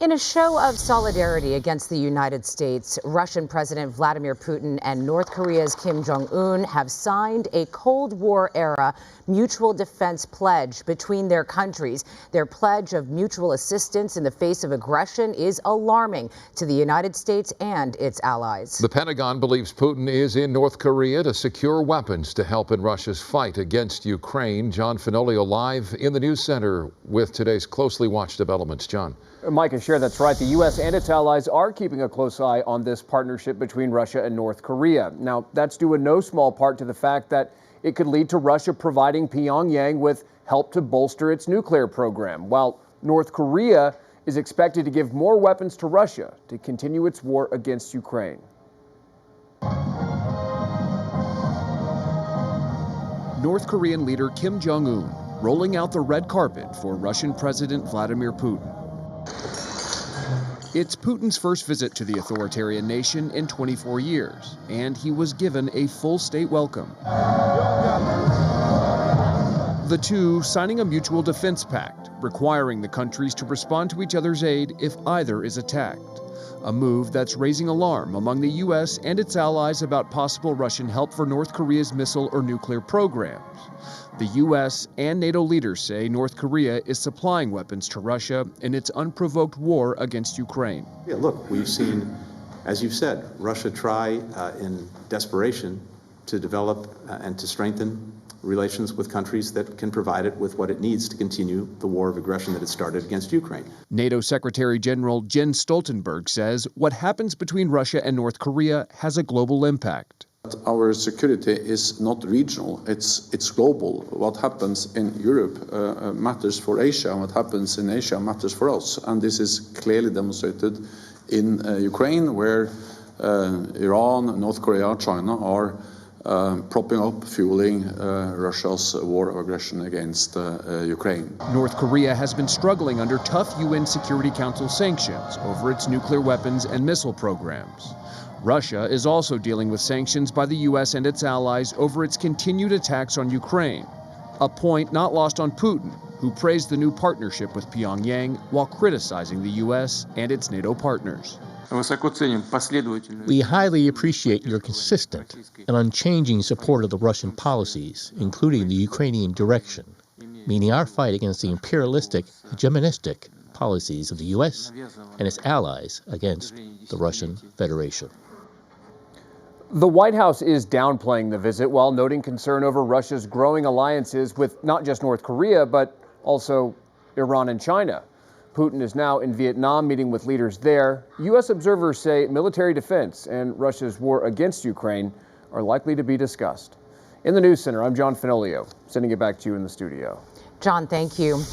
In a show of solidarity against the United States, Russian President Vladimir Putin and North Korea's Kim Jong-un have signed a Cold War-era mutual defense pledge between their countries. Their pledge of mutual assistance in the face of aggression is alarming to the United States and its allies. The Pentagon believes Putin is in North Korea to secure weapons to help in Russia's fight against Ukraine. John Fenolio live in the news center with today's closely watched developments. John. Mike is sure that's right. The U.S. and its allies are keeping a close eye on this partnership between Russia and North Korea. Now, that's due in no small part to the fact that it could lead to Russia providing Pyongyang with help to bolster its nuclear program, while North Korea is expected to give more weapons to Russia to continue its war against Ukraine. North Korean leader Kim Jong-un rolling out the red carpet for Russian President Vladimir Putin. It's Putin's first visit to the authoritarian nation in 24 years, and he was given a full state welcome. The two signing a mutual defense pact, requiring the countries to respond to each other's aid if either is attacked. A move that's raising alarm among the U.S. and its allies about possible Russian help for North Korea's missile or nuclear programs. The U.S. and NATO leaders say North Korea is supplying weapons to Russia in its unprovoked war against Ukraine. Yeah, look, we've seen, as you've said, Russia try in desperation to develop and to strengthen relations with countries that can provide it with what it needs to continue the war of aggression that it started against Ukraine. NATO Secretary General Jens Stoltenberg says what happens between Russia and North Korea has a global impact. Our security is not regional, it's global. What happens in Europe matters for Asia, and what happens in Asia matters for us. And this is clearly demonstrated in Ukraine, where Iran, North Korea, China are propping up, fueling Russia's war of aggression against Ukraine. North Korea has been struggling under tough UN Security Council sanctions over its nuclear weapons and missile programs. Russia is also dealing with sanctions by the U.S. and its allies over its continued attacks on Ukraine, a point not lost on Putin, who praised the new partnership with Pyongyang while criticizing the U.S. and its NATO partners. We highly appreciate your consistent and unchanging support of the Russian policies, including the Ukrainian direction, meaning our fight against the imperialistic, hegemonistic policies of the U.S. and its allies against the Russian Federation. The White House is downplaying the visit while noting concern over Russia's growing alliances with not just North Korea, but also Iran and China. Putin is now in Vietnam meeting with leaders there. U.S. observers say military defense and Russia's war against Ukraine are likely to be discussed. In the News Center, I'm John Fenolio, sending it back to you in the studio. John, thank you.